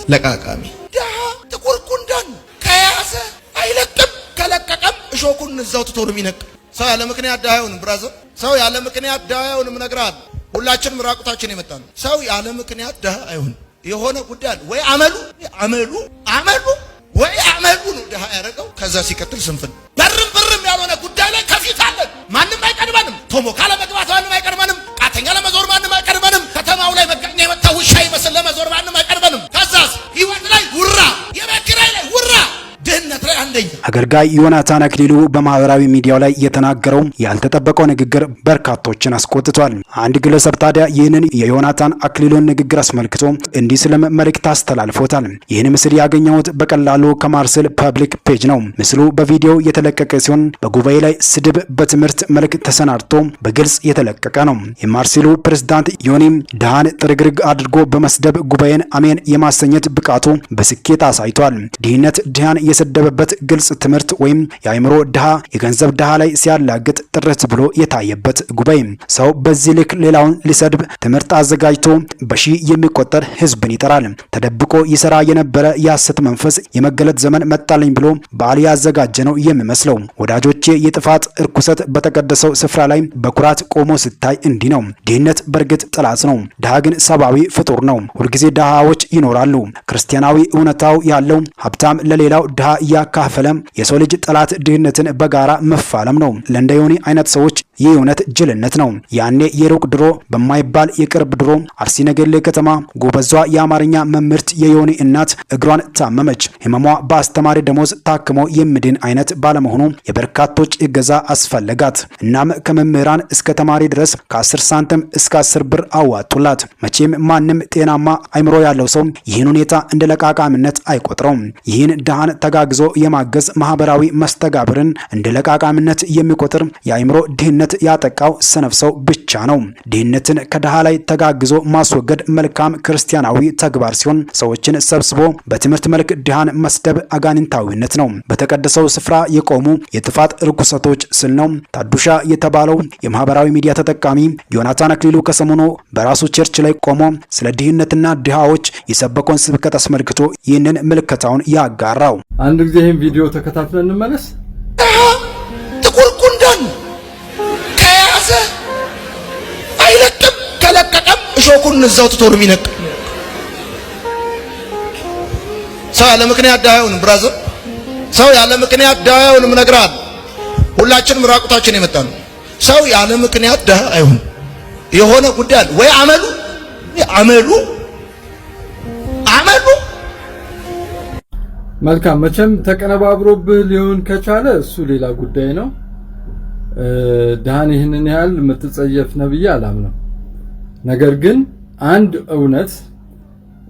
ለቃቃሚ ደሃ ጥቁር ጉንዳን ከያዘ አይለቅም፣ ከለቀቀም እሾኩን እዛው ትቶ ነው የሚነቅ። ሰው ያለ ምክንያት ደሃ አይሆንም ብራዘር። ሰው ያለ ምክንያት ደሃ አይሆንም እነግርሃለሁ። ሁላችንም ራቁታችን የመጣን ሰው ያለ ምክንያት ደሃ አይሆንም። የሆነ ጉዳይ አለ ወይ አመሉ ወይ አመሉ ነው ደሃ ያደረገው። ከዛ ሲቀጥል ስንፍን በርም ያልሆነ ጉዳይ ላይ ከፊት አለን። ማንም አይቀድመንም። ቶሞ ካለ መግባት ማንም አይቀድመንም። ቃተኛ ለመዞር ማንም አይቀድመንም። ከተማው ላይ መገኛ የመጣ ውሻ ይመስል ለመዞር ማንም አይቀድመንም። ከዛስ ህይወት ላይ ውራ፣ የቤት ኪራይ ላይ ውራ፣ ድህነት ላይ አንደኛ። አገልጋይ ዮናታን አክሊሉ በማህበራዊ ሚዲያው ላይ የተናገረው ያልተጠበቀው ንግግር በርካቶችን አስቆጥቷል። አንድ ግለሰብ ታዲያ ይህንን የዮናታን አክሊሉን ንግግር አስመልክቶ እንዲህ ስለም መልእክት አስተላልፎታል። ይህን ምስል ያገኘሁት በቀላሉ ከማርሴል ፐብሊክ ፔጅ ነው። ምስሉ በቪዲዮ የተለቀቀ ሲሆን በጉባኤ ላይ ስድብ በትምህርት መልክ ተሰናድቶ በግልጽ የተለቀቀ ነው። የማርሴሉ ፕሬዝዳንት ዮኒም ድሃን ጥርግርግ አድርጎ በመስደብ ጉባኤን አሜን የማሰኘት ብቃቱ በስኬት አሳይቷል። ድህነት ድሃን የሰደበበት ግልጽ ትምህርት ወይም የአእምሮ ድሃ የገንዘብ ድሃ ላይ ሲያላግጥ ጥርት ብሎ የታየበት ጉባኤ። ሰው በዚህ ልክ ሌላውን ሊሰድብ ትምህርት አዘጋጅቶ በሺህ የሚቆጠር ህዝብን ይጠራል። ተደብቆ ይሰራ የነበረ የሐሰት መንፈስ የመገለጥ ዘመን መጣለኝ ብሎ በዓል ያዘጋጀ ነው የሚመስለው። ወዳጆቼ የጥፋት እርኩሰት በተቀደሰው ስፍራ ላይ በኩራት ቆሞ ስታይ እንዲህ ነው። ድህነት በእርግጥ ጠላት ነው። ድሃ ግን ሰብአዊ ፍጡር ነው። ሁልጊዜ ድሃዎች ይኖራሉ። ክርስቲያናዊ እውነታው ያለው ሀብታም ለሌላው ድሃ እያካፈለ የሰው ልጅ ጠላት ድህነትን በጋራ መፋለም ነው። ለእንደ ዮኒ አይነት ሰዎች ይህ እውነት ጅልነት ነው። ያኔ የሩቅ ድሮ በማይባል የቅርብ ድሮ አርሲ ነገሌ ከተማ ጎበዟ የአማርኛ መምህርት የዮኒ እናት እግሯን ታመመች። ህመሟ በአስተማሪ ደሞዝ ታክሞ የሚድን አይነት ባለመሆኑ የበርካቶች እገዛ አስፈለጋት። እናም ከመምህራን እስከ ተማሪ ድረስ ከ10 ሳንቲም እስከ 10 ብር አዋጡላት። መቼም ማንም ጤናማ አይምሮ ያለው ሰው ይህን ሁኔታ እንደ ለቃቃምነት አይቆጥረውም። ይህን ድሃን ተጋግዞ የማገዝ ማህበራዊ መስተጋብርን እንደ ለቃቃምነት የሚቆጥር የአይምሮ ድህነት ያጠቃው ሰነፍ ሰው ብቻ ነው። ድህነትን ከድሃ ላይ ተጋግዞ ማስወገድ መልካም ክርስቲያናዊ ተግባር ሲሆን ሰዎችን ሰብስቦ በትምህርት መልክ ድሃን መስደብ አጋንንታዊነት ነው። በተቀደሰው ስፍራ የቆሙ የጥፋት ርኩሰቶች ስል ነው። ታዱሻ የተባለው የማህበራዊ ሚዲያ ተጠቃሚ ዮናታን አክሊሉ ከሰሞኑ በራሱ ቸርች ላይ ቆሞ ስለ ድህነትና ድሃዎች የሰበከውን ስብከት አስመልክቶ ይህንን ምልከታውን ያጋራው። አንድ ጊዜ ይሄን ቪዲዮ ተከታትለን እንመለስ። ጥቁር ጉንዳን ከያዘ አይለቅም፣ ከለቀቀም እሾኩን እዛው ትቶ ነው የሚነቅ። ሰው ያለ ምክንያት ደሃ አይሆንም ብራዘር። ሰው ያለ ምክንያት ደሃ አይሆንም እነግርሃለሁ። ሁላችንም ራቁታችን የመጣን ሰው ያለ ምክንያት ደሃ አይሆንም። የሆነ ጉዳይ አለ ወይ አመሉ መልካም። መቼም ተቀነባብሮብህ ሊሆን ከቻለ እሱ ሌላ ጉዳይ ነው። ድሃን ይህንን ያህል የምትጸየፍ ነብይ አላምነው። ነገር ግን አንድ እውነት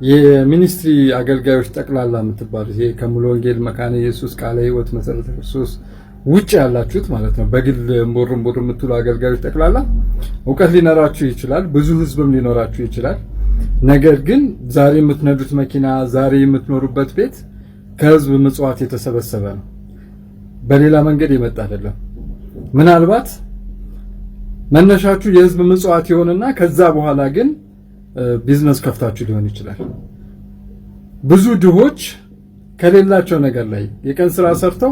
የሚኒስትሪ አገልጋዮች ጠቅላላ የምትባሉት ይሄ ከሙሉ ወንጌል መካነ ኢየሱስ ቃለ ሕይወት መሰረተ ክርስቶስ ውጭ ያላችሁት ማለት ነው፣ በግል ሞር የምትሉ አገልጋዮች ጠቅላላ እውቀት ሊኖራችሁ ይችላል፣ ብዙ ህዝብም ሊኖራችሁ ይችላል። ነገር ግን ዛሬ የምትነዱት መኪና፣ ዛሬ የምትኖሩበት ቤት ከህዝብ ምጽዋት የተሰበሰበ ነው። በሌላ መንገድ የመጣ አይደለም። ምናልባት መነሻችሁ የህዝብ ምጽዋት ይሆንና ከዛ በኋላ ግን ቢዝነስ ከፍታችሁ ሊሆን ይችላል። ብዙ ድሆች ከሌላቸው ነገር ላይ የቀን ስራ ሰርተው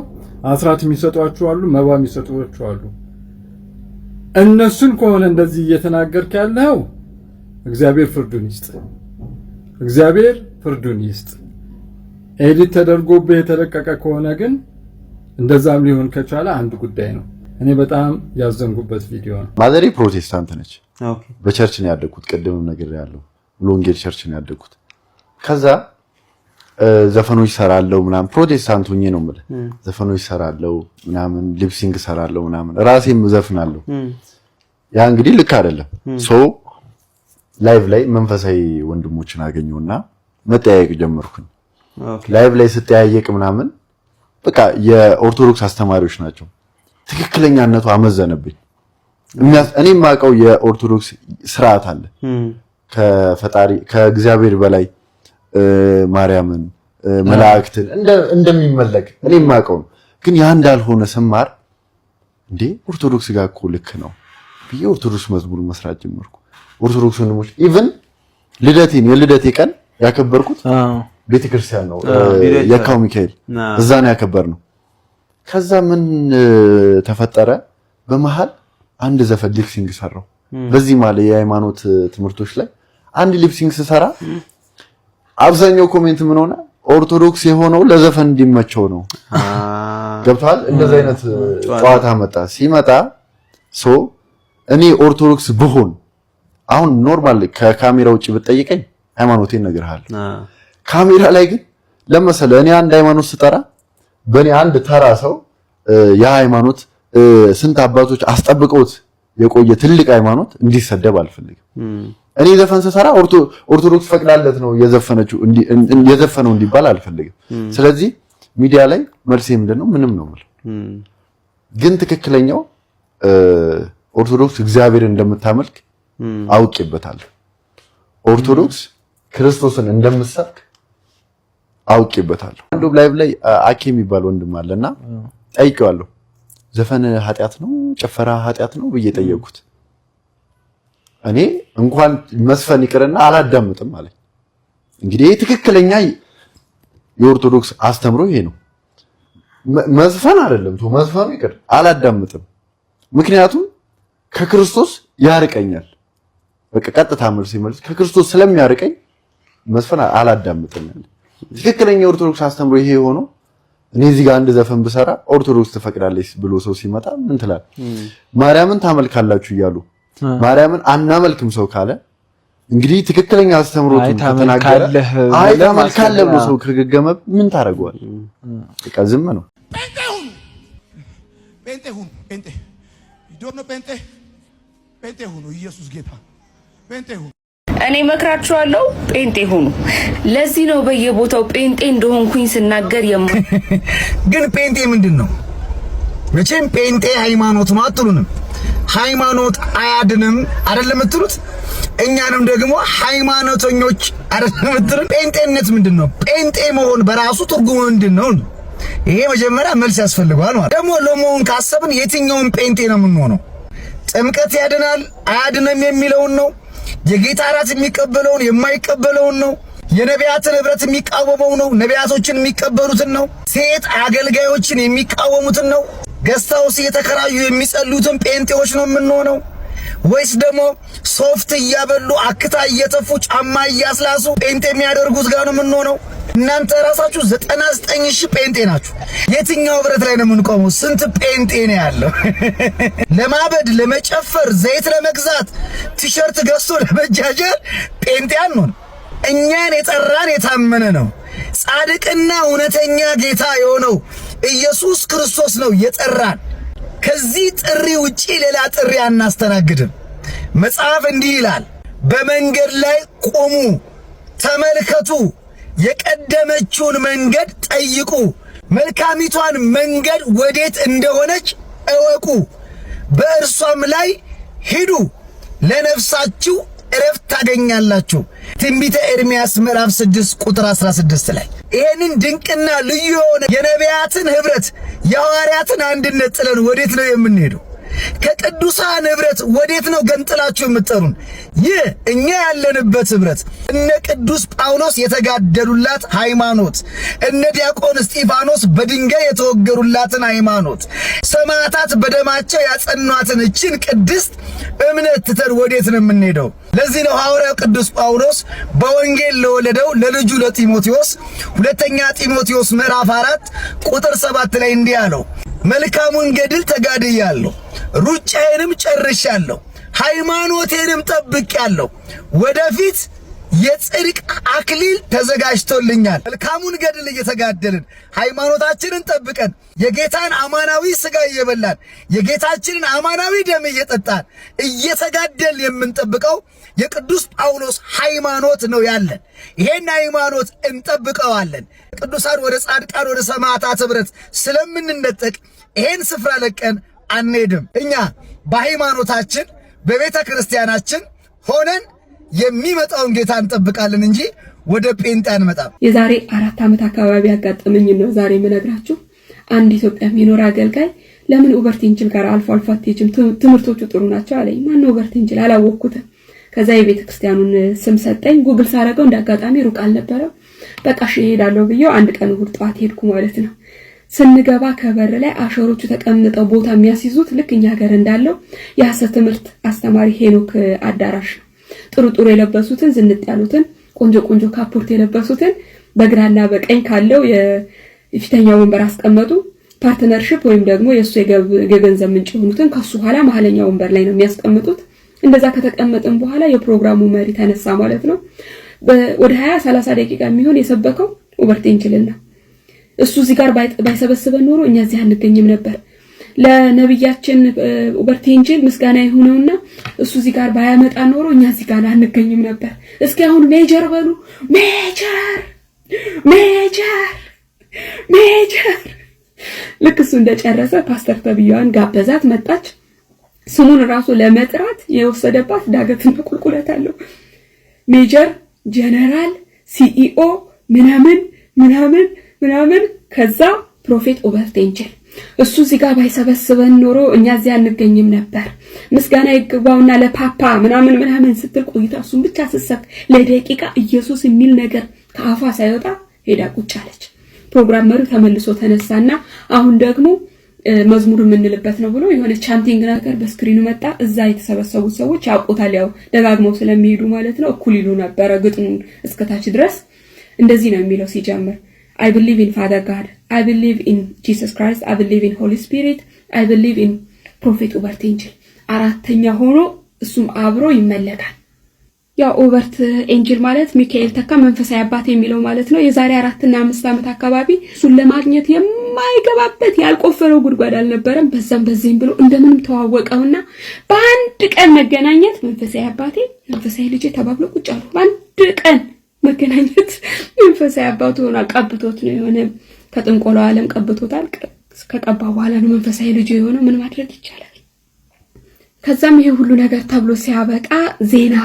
አስራት የሚሰጧቸው አሉ፣ መባ የሚሰጧቸው አሉ። እነሱን ከሆነ እንደዚህ እየተናገርክ ያለው እግዚአብሔር ፍርዱን ይስጥ። ኤዲት ተደርጎብህ የተለቀቀ ከሆነ ግን እንደዛም ሊሆን ከቻለ አንድ ጉዳይ ነው። እኔ በጣም ያዘንኩበት ቪዲዮ ነው። ማዘሬ ፕሮቴስታንት ነች። በቸርች ነው ያደግኩት። ቅድምም ነገር ያለው ሎንጌል ቸርች ነው ያደግኩት። ከዛ ዘፈኖች ሰራለው ምናምን ፕሮቴስታንት ሆኜ ነው ማለት ዘፈኖች ሰራለው ምናምን ሊፕሲንግ ሰራለው ምናምን ራሴም ዘፍናለሁ። ያ እንግዲህ ልክ አይደለም። ሶ ላይቭ ላይ መንፈሳዊ ወንድሞችን አገኘውና መጠያየቅ ጀመርኩኝ። ላይቭ ላይ ስተያየቅ ምናምን በቃ የኦርቶዶክስ አስተማሪዎች ናቸው። ትክክለኛነቱ አመዘነብኝ። እኔ ማቀው የኦርቶዶክስ ስርዓት አለ ከፈጣሪ ከእግዚአብሔር በላይ ማርያምን መላእክትን እንደሚመለክ እኔ ማቀው። ግን ያ እንዳልሆነ ስማር እንዴ ኦርቶዶክስ ጋር እኮ ልክ ነው ብዬ ኦርቶዶክስ መዝሙር መስራት ጀመርኩ። ኦርቶዶክስ ወንድሞች ኢቭን የልደቴ ቀን ያከበርኩት ቤተክርስቲያን ነው የካው ሚካኤል እዛ ነው ያከበርነው። ከዛ ምን ተፈጠረ? በመሃል አንድ ዘፈን ሊፕሲንግ ሰራው። በዚህ ማለት የሃይማኖት ትምህርቶች ላይ አንድ ሊፕሲንግ ሰራ። አብዛኛው ኮሜንት ምን ሆነ? ኦርቶዶክስ የሆነው ለዘፈን እንዲመቸው ነው። ገብቷል? እንደዛ አይነት ጨዋታ መጣ። ሲመጣ እኔ ኦርቶዶክስ ብሆን አሁን ኖርማል ከካሜራ ውጪ ብትጠይቀኝ ሃይማኖቴን እነግርሃለሁ። ካሜራ ላይ ግን ለምሳሌ እኔ አንድ ሃይማኖት ስጠራ በእኔ አንድ ተራ ሰው ያ ሃይማኖት ስንት አባቶች አስጠብቀውት የቆየ ትልቅ ሃይማኖት እንዲሰደብ አልፈልግም። እኔ ዘፈን ስሰራ ኦርቶዶክስ ፈቅዳለት ነው የዘፈነው እንዲባል አልፈልግም። ስለዚህ ሚዲያ ላይ መልሴ ምንድነው? ምንም ነው ማለት ግን ትክክለኛው ኦርቶዶክስ እግዚአብሔር እንደምታመልክ አውቄበታለሁ። ኦርቶዶክስ ክርስቶስን እንደምትሰብክ አውቄበታለሁ። አንዱ ላይቭ ላይ አኬ የሚባል ወንድም አለና ጠይቄዋለሁ። ዘፈን ኃጢአት ነው ጭፈራ ኃጢአት ነው ብዬ ጠየቅኩት። እኔ እንኳን መስፈን ይቅርና አላዳምጥም አለኝ። እንግዲህ ትክክለኛ የኦርቶዶክስ አስተምሮ ይሄ ነው። መዝፈን አይደለም መዝፈኑ ይቅር አላዳምጥም፣ ምክንያቱም ከክርስቶስ ያርቀኛል። በቃ ቀጥታ መልስ ይመልስ ከክርስቶስ ስለሚያርቀኝ መስፈን አላዳምጥም። ትክክለኛ የኦርቶዶክስ አስተምሮ ይሄ ሆኖ እኔ እዚህ ጋር አንድ ዘፈን ብሰራ ኦርቶዶክስ ትፈቅዳለች ብሎ ሰው ሲመጣ ምን ትላል? ማርያምን ታመልካላችሁ እያሉ ማርያምን አናመልክም ሰው ካለ እንግዲህ ትክክለኛ አስተምሮቱን ከተናገረ ታመልካለህ ብሎ ሰው ከገገመ ምን ታረጋዋል? በቃ ዝም ነው። ጴንጤ ሁኑ። ኢየሱስ ጌታ። ጴንጤ ሁኑ። እኔ መክራችኋለሁ፣ ጴንጤ ሁኑ። ለዚህ ነው በየቦታው ጴንጤ እንደሆንኩኝ ስናገር ግን ጴንጤ ምንድነው? መቼም ጴንጤ ሃይማኖት ነው አትሉንም። ሃይማኖት አያድንም አይደለም የምትሉት። እኛንም ደግሞ ሃይማኖተኞች አይደለም የምትሉን። ጴንጤነት ምንድነው? ጴንጤ መሆን በራሱ ትርጉሙ ምንድነው? ይሄ መጀመሪያ መልስ ያስፈልገዋል ማለት ደግሞ ለመሆን ካሰብን የትኛውን ጴንጤ ነው የምንሆነው? ጥምቀት ያድናል አያድንም የሚለውን ነው? የጌታ እራት የሚቀበለውን የማይቀበለውን ነው? የነቢያትን ህብረት የሚቃወመው ነው? ነቢያቶችን የሚቀበሉትን ነው? ሴት አገልጋዮችን የሚቃወሙትን ነው? ገስታውስ እየተከራዩ የሚጸልዩትን ጴንጤዎች ነው የምንሆነው? ወይስ ደግሞ ሶፍት እያበሉ አክታ እየተፉ ጫማ እያስላሱ ጴንጤ የሚያደርጉት ጋር ነው የምንሆነው? እናንተ ራሳችሁ 99,000 ጴንጤ ናችሁ። የትኛው ህብረት ላይ ነው የምንቆመው? ስንት ጴንጤ ነው ያለው? ለማበድ ለመጨፈር ዘይት ለመግዛት ቲሸርት ገዝቶ ለመጃጀር ጴንጤ አንሆን። እኛን የጠራን የታመነ ነው። ጻድቅና እውነተኛ ጌታ የሆነው ኢየሱስ ክርስቶስ ነው የጠራን። ከዚህ ጥሪ ውጪ ሌላ ጥሪ አናስተናግድም። መጽሐፍ እንዲህ ይላል፣ በመንገድ ላይ ቆሙ፣ ተመልከቱ፣ የቀደመችውን መንገድ ጠይቁ፣ መልካሚቷን መንገድ ወዴት እንደሆነች እወቁ፣ በእርሷም ላይ ሂዱ፣ ለነፍሳችሁ እረፍት ታገኛላችሁ። ትንቢተ ኤርምያስ ምዕራፍ 6 ቁጥር 16 ላይ ይሄንን ድንቅና ልዩ የሆነ የነቢያትን ህብረት የሐዋርያትን አንድነት ጥለን ወዴት ነው የምንሄደው? ከቅዱሳን ህብረት ወዴት ነው ገንጥላችሁ የምትጠሩን? ይህ እኛ ያለንበት ህብረት እነ ቅዱስ ጳውሎስ የተጋደሉላት ሃይማኖት፣ እነ ዲያቆን እስጢፋኖስ በድንጋይ የተወገሩላትን ሃይማኖት፣ ሰማዕታት በደማቸው ያጸኗትን እችን ቅድስት እምነት ትተን ወዴት ነው የምንሄደው? ለዚህ ነው ሐዋርያው ቅዱስ ጳውሎስ በወንጌል ለወለደው ለልጁ ለጢሞቴዎስ ሁለተኛ ጢሞቴዎስ ምዕራፍ 4 ቁጥር 7 ላይ እንዲህ አለው፣ መልካሙን ገድል ተጋድያለሁ፣ ሩጫዬንም ጨርሻለሁ፣ ሃይማኖቴንም ጠብቄያለሁ፣ ወደፊት የጽድቅ አክሊል ተዘጋጅቶልኛል። መልካሙን ገድል እየተጋደልን ሃይማኖታችንን ጠብቀን የጌታን አማናዊ ሥጋ እየበላን የጌታችንን አማናዊ ደም እየጠጣን እየተጋደልን የምንጠብቀው የቅዱስ ጳውሎስ ሃይማኖት ነው ያለን። ይሄን ሃይማኖት እንጠብቀዋለን። ቅዱሳን ወደ ጻድቃን ወደ ሰማዕታት ህብረት ስለምንነጠቅ ይሄን ስፍራ ለቀን አንሄድም። እኛ በሃይማኖታችን በቤተ ክርስቲያናችን ሆነን የሚመጣውን ጌታ እንጠብቃለን እንጂ ወደ ጴንጤ አንመጣም። የዛሬ 4 ዓመት አካባቢ ያጋጠመኝ ነው ዛሬ የምነግራችሁ። አንድ ኢትዮጵያ የሚኖር አገልጋይ ለምን ኡበርቴንጅል ጋር አልፎ አትሄጂም? ትምህርቶቹ ጥሩ ናቸው አለኝ። ማን ነው ኡበርቴንጅል? አላወቅኩትም። ከዛ የቤተ ክርስቲያኑን ስም ሰጠኝ። ጉግል ሳረገው እንዳጋጣሚ ሩቅ አልነበረም። በቃ እሺ እሄዳለሁ ብዬው አንድ ቀን እሑድ ጠዋት ሄድኩ ማለት ነው። ስንገባ ከበር ላይ አሸሮቹ ተቀምጠው ቦታ የሚያስይዙት ልክ እኛ ሀገር እንዳለው የሐሰት ትምህርት አስተማሪ ሄኖክ አዳራሽ ነው። ጥሩ የለበሱትን ዝንጥ ያሉትን ቆንጆ ካፖርት የለበሱትን በግራና በቀኝ ካለው የፊተኛው ወንበር አስቀመጡ። ፓርትነርሺፕ ወይም ደግሞ የሱ የገንዘብ ምንጭ ሆኑትን ከሱ ኋላ መሐለኛው ወንበር ላይ ነው የሚያስቀምጡት። እንደዛ ከተቀመጠን በኋላ የፕሮግራሙ መሪ ተነሳ ማለት ነው። ወደ 20-30 ደቂቃ የሚሆን የሰበከው ኡበርት ኤንጅልና እሱ እዚህ ጋር ባይሰበስበን ኖሮ እኛ እዚህ አንገኝም ነበር። ለነብያችን ኡበርት ኤንጅል ምስጋና ይሁንውና እሱ እዚህ ጋር ባያመጣ ኖሮ እኛ እዚህ ጋር አንገኝም ነበር። እስኪ አሁን ሜጀር በሉ። ሜጀር ልክ እሱ እንደጨረሰ ፓስተር ተብያዋን ጋበዛት። መጣች። ስሙን ራሱ ለመጥራት የወሰደባት ዳገትና ቁልቁለት አለው። ሜጀር ጀነራል ሲኢኦ ምናምን ከዛ ፕሮፌት ኡበርት ኤንጅል እሱ እዚህ ጋር ባይሰበስበን ኖሮ እኛ እዚህ አንገኝም ነበር። ምስጋና ይግባውና ለፓፓ ምናምን ስትል ቆይታ እሱን ብቻ ስትሰብክ ለደቂቃ ኢየሱስ የሚል ነገር ከአፏ ሳይወጣ ሄዳ ቁጭ አለች። ፕሮግራም መሪው ተመልሶ ተነሳና አሁን ደግሞ መዝሙር የምንልበት ነው ብሎ የሆነ ቻንቲንግ ነገር በስክሪኑ መጣ። እዛ የተሰበሰቡት ሰዎች ያውቁታል፣ ያው ደጋግመው ስለሚሄዱ ማለት ነው። እኩል ይሉ ነበር ግጥሙን እስከታች ድረስ። እንደዚህ ነው የሚለው ሲጀምር I believe in Father God, I believe in Jesus Christ, I believe in Holy Spirit, I believe in Prophet ኡበርት ኤንጅል። አራተኛ ሆኖ እሱም አብሮ ይመለካል። ያው ኡበርት ኤንጅል ማለት ሚካኤል ተካ መንፈሳዊ አባት የሚለው ማለት ነው። የዛሬ 4 እና 5 ዓመት አካባቢ እሱን ለማግኘት የማይገባበት ያልቆፈረው ጉድጓድ አልነበረም። በዛም በዚህም ብሎ እንደምንም ተዋወቀውና በአንድ ቀን መገናኘት መንፈሳዊ አባቴ መንፈሳዊ ልጄ ተባብሎ ቁጭ አሉ። በአንድ ቀን መገናኘት መንፈሳዊ አባቱ ሆነ ቀብቶት ነው የሆነ ከጥንቆላው ዓለም ቀብቶታል። ከቀባ በኋላ ነው መንፈሳዊ ልጅ የሆነው። ምን ማድረግ ይቻላል? ከዛም ይሄ ሁሉ ነገር ተብሎ ሲያበቃ ዜና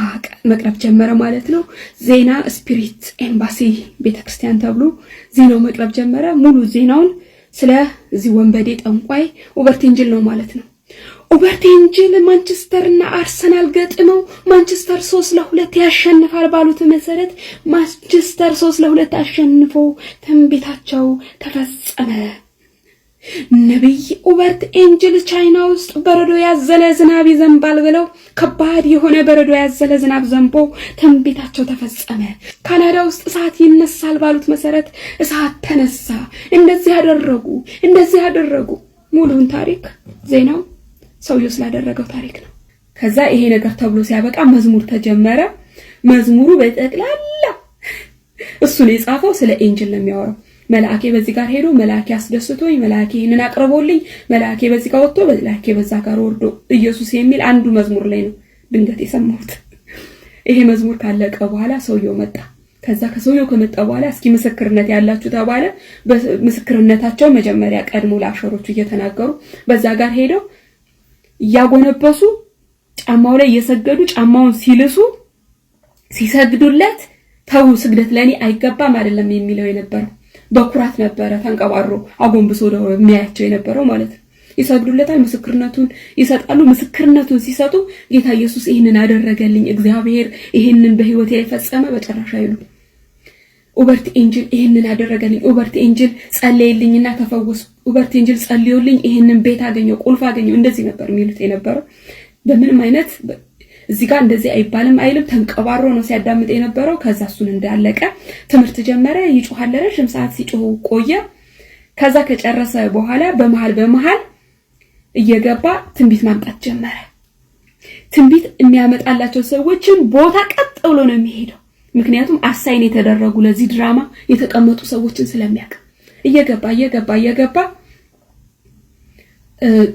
መቅረብ ጀመረ ማለት ነው። ዜና ስፒሪት ኤምባሲ ቤተክርስቲያን ተብሎ ዜናው መቅረብ ጀመረ። ሙሉ ዜናውን ስለ እዚህ ወንበዴ ጠንቋይ ኡበርት ኤንጅል ነው ማለት ነው። ኡበርት ኤንጅል ማንቸስተር እና አርሰናል ገጥመው ማንቸስተር 3-2 ያሸንፋል ባሉት መሰረት ማንቸስተር 3-2 አሸንፎ ትንቢታቸው ተፈጸመ። ነብይ ኡበርት ኤንጅል ቻይና ውስጥ በረዶ ያዘለ ዝናብ ይዘንባል ብለው ከባድ የሆነ በረዶ ያዘለ ዝናብ ዘንቦ ትንቢታቸው ተፈጸመ። ካናዳ ውስጥ እሳት ይነሳል ባሉት መሰረት እሳት ተነሳ። እንደዚህ ያደረጉ ሙሉን ታሪክ ዜናው ሰውየው ስላደረገው ታሪክ ነው። ከዛ ይሄ ነገር ተብሎ ሲያበቃ መዝሙር ተጀመረ። መዝሙሩ በጠቅላላ እሱ ነው የጻፈው። ስለ ኤንጅል ነው የሚያወራው። መልአኬ በዚህ ጋር ሄዶ መልአኬ አስደስቶኝ መልአኬ ይሄንን አቅርቦልኝ መልአኬ በዚህ ጋር ወጥቶ መልአኬ በዛ ጋር ወርዶ ኢየሱስ የሚል አንዱ መዝሙር ላይ ነው ድንገት የሰማሁት። ይሄ መዝሙር ካለቀ በኋላ ሰውየው መጣ። ከዛ ከሰውየው ከመጣ በኋላ እስኪ ምስክርነት ያላችሁ ተባለ። በምስክርነታቸው መጀመሪያ ቀድሞ ለአሸሮቹ እየተናገሩ በዛ ጋር ሄደው ያጎነበሱ ጫማው ላይ እየሰገዱ ጫማውን ሲልሱ ሲሰግዱለት ተው ስግደት ለኔ አይገባም አይደለም የሚለው የነበረው በኩራት ነበረ። ተንቀባሮ አጎንብሶ ነው የሚያያቸው የነበረው ማለት ነው። ይሰግዱለታል፣ ምስክርነቱን ይሰጣሉ። ምስክርነቱን ሲሰጡ ጌታ ኢየሱስ ይሄንን አደረገልኝ፣ እግዚአብሔር ይሄንን በህይወቴ ላይ ፈጸመ በጨረሻ ይሉ። ኡበርት ኤንጅል ይሄንን አደረገልኝ፣ ኡበርት ኤንጅል ጸለየልኝና ተፈወስኩ፣ ኡበርት ኤንጅል ጸልዮልኝ ይሄንን ቤት አገኘው፣ ቁልፍ አገኘው። እንደዚህ ነበር የሚሉት የነበረው። በምንም አይነት እዚህ ጋር እንደዚህ አይባልም አይልም። ተንቀባሮ ነው ሲያዳምጥ የነበረው። ከዛ እሱን እንዳለቀ ትምህርት ጀመረ። ይጮሃል፣ ረጅም ሰዓት ሲጮህ ቆየ። ከዛ ከጨረሰ በኋላ በመሃል እየገባ ትንቢት ማምጣት ጀመረ። ትንቢት የሚያመጣላቸው ሰዎችን ቦታ ቀጥ ብሎ ነው የሚሄደው። ምክንያቱም አሳይን የተደረጉ ለዚህ ድራማ የተቀመጡ ሰዎችን ስለሚያውቅ እየገባ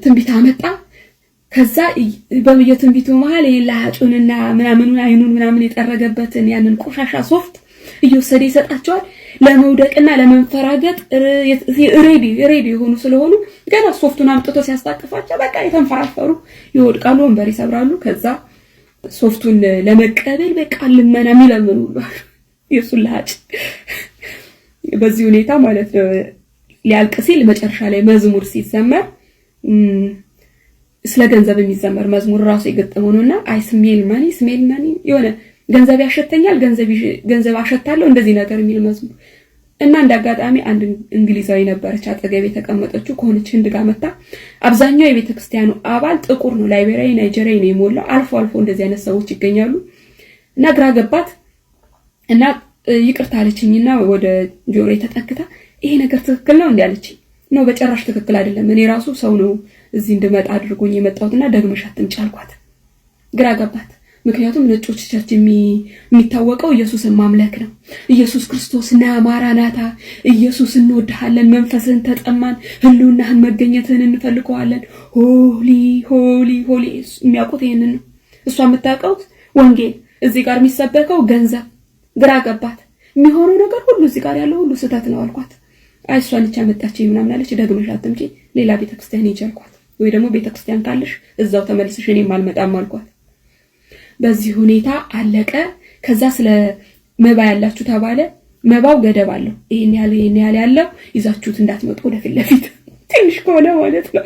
ትንቢት አመጣ። ከዛ በየትንቢቱ መሃል የላጩንና ምናምኑን አይኑን ምናምን የጠረገበትን ያንን ቆሻሻ ሶፍት እየወሰደ ይሰጣቸዋል። ለመውደቅና ለመንፈራገጥ ሬዲ የሆኑ ስለሆኑ ገና ሶፍቱን አምጥቶ ሲያስታቅፋቸው በቃ የተንፈራፈሩ ይወድቃሉ፣ ወንበር ይሰብራሉ። ከዛ ሶፍቱን ለመቀበል በቃ ልመና የሚለምኑ የሱን ላጭ በዚህ ሁኔታ ማለት ነው። ሊያልቅ ሲል መጨረሻ ላይ መዝሙር ሲዘመር ስለ ገንዘብ የሚዘመር መዝሙር ራሱ የገጠመው ነውና አይ ስሜል ማኒ የሆነ ገንዘብ ያሸተኛል፣ ገንዘብ አሸታለሁ እንደዚህ ነገር የሚል መዝሙር እና እንዳጋጣሚ አንድ እንግሊዛዊ ነበረች አጠገቤ የተቀመጠችው ከሆነች ህንድ ጋር መጣ። አብዛኛው የቤተክርስቲያኑ አባል ጥቁር ነው፣ ላይቤሪያዊ ናይጄሪያዊ ነው የሞላው። አልፎ አልፎ እንደዚህ አይነት ሰዎች ይገኛሉ። እና ግራ ገባት እና ይቅርታ አለችኝና ወደ ጆሮ ተጠግታ ይሄ ነገር ትክክል ነው እንዴ አለችኝ። ነው በጨራሽ ትክክል አይደለም፣ እኔ ራሱ ሰው ነው እዚህ እንድመጣ አድርጎኝ የመጣሁትና ደግመሽ አትምጪ አልኳት። ግራ ገባት። ምክንያቱም ነጮች ቸርች የሚታወቀው ኢየሱስን ማምለክ ነው። ኢየሱስ ክርስቶስና ማራናታ፣ ኢየሱስ እንወድሃለን፣ መንፈስን ተጠማን፣ ህልውናህን መገኘትህን እንፈልገዋለን፣ ሆሊ ሆሊ ሆሊ የሚያውቁት ይሄንን ነው። እሷ የምታውቀው ወንጌል፣ እዚህ ጋር የሚሰበከው ገንዘብ። ግራ ገባት። የሚሆነው ነገር ሁሉ እዚህ ጋር ያለው ሁሉ ስህተት ነው አልኳት። አይ እሷ ልጅ አመጣችኝ ምናምን አለች። ደግመሽ አትምጪ ሌላ ቤተክርስቲያን ሂጂ አልኳት። ወይ ደግሞ ቤተክርስቲያን ካለሽ እዛው ተመልሰሽ እኔም አልመጣም አልኳት። በዚህ ሁኔታ አለቀ። ከዛ ስለ መባ ያላችሁ ተባለ። መባው ገደብ አለው። ይሄን ያህል ያለው ይዛችሁት እንዳትመጡ ወደፊት ለፊት ትንሽ ከሆነ ማለት ነው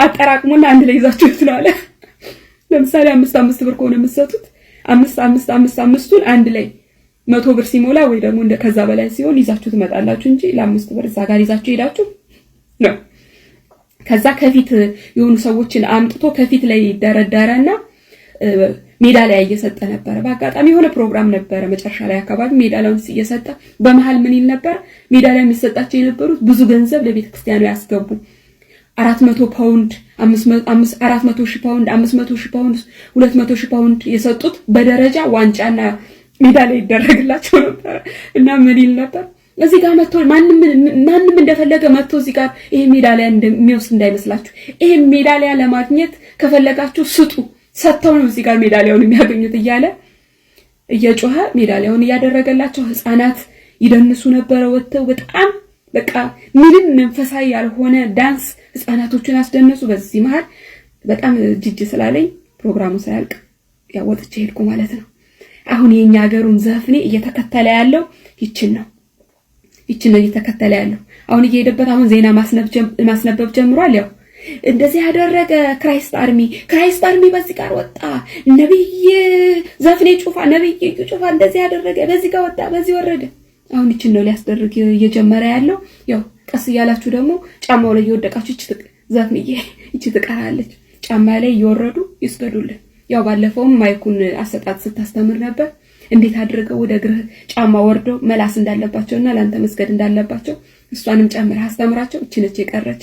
አጠራቅሙና አንድ ላይ ይዛችሁት ነው አለ። ለምሳሌ 5 ብር ከሆነ የምትሰጡት 5ቱን አንድ ላይ 100 ብር ሲሞላ ወይ ደግሞ እንደ ከዛ በላይ ሲሆን ይዛችሁ ትመጣላችሁ እንጂ ለ5 ብር እዛ ጋር ይዛችሁ ሄዳችሁ ነው። ከዛ ከፊት የሆኑ ሰዎችን አምጥቶ ከፊት ላይ ደረደረና ሜዳሊያ እየሰጠ ነበር። በአጋጣሚ የሆነ ፕሮግራም ነበር መጨረሻ ላይ አካባቢ ሜዳሊያውን እየሰጠ በመሃል ምን ይል ነበር? ሜዳሊያ የሚሰጣቸው የነበሩት ብዙ ገንዘብ ለቤተክርስቲያኑ ያስገቡ 400 ፓውንድ 400,000 ፓውንድ 500,000 ፓውንድ 200,000 ፓውንድ የሰጡት በደረጃ ዋንጫና ሜዳሊያ ይደረግላቸው ነበር። እና ምን ይል ነበር? እዚህ ጋር መጥቶ ማንንም እንደፈለገ መጥቶ እዚህ ጋር ይሄ ሜዳሊያ እንደሚወስድ እንዳይመስላችሁ። ይሄ ሜዳሊያ ለማግኘት ከፈለጋችሁ ስጡ፣ ሰጥተው ነው እዚህ ጋር ሜዳሊያውን የሚያገኙት እያለ እየጮኸ ሜዳሊያውን እያደረገላቸው ህፃናት ይደንሱ ነበር። ወጥተው በጣም በቃ ምንም መንፈሳዊ ያልሆነ ዳንስ ህፃናቶችን አስደነሱ። በዚህ መሃል በጣም ጅጅ ስላለኝ ፕሮግራሙ ሳያልቅ ያወጥቼ ሄድኩ ማለት ነው። አሁን የኛ ሀገሩን ዘፍኔ እየተከተለ ያለው ይችን ነው እየተከተለ ያለው። አሁን እየሄደበት አሁን ዜና ማስነበብ ጀምሯል። ያው እንደዚህ ያደረገ ክራይስት አርሚ በዚህ ጋር ወጣ፣ ነብይ ዘፍኔ ጩፋ እንደዚህ ያደረገ በዚህ ጋር ወጣ፣ በዚህ ወረደ። አሁን ይችን ነው ሊያስደርግ እየጀመረ ያለው። ያው ቀስ እያላችሁ ደግሞ ጫማው ላይ እየወደቃችሁ ዘፍኔ ይቺ ትቀራለች። ጫማ ላይ እየወረዱ ይስገዱልን። ያው ባለፈውም ማይኩን አሰጣጥ ስታስተምር ነበር እንዴት አድርገው ወደ እግር ጫማ ወርደው መላስ እንዳለባቸውና ላንተ መስገድ እንዳለባቸው እሷንም ጨምረህ አስተምራቸው። እቺ ነች የቀረች።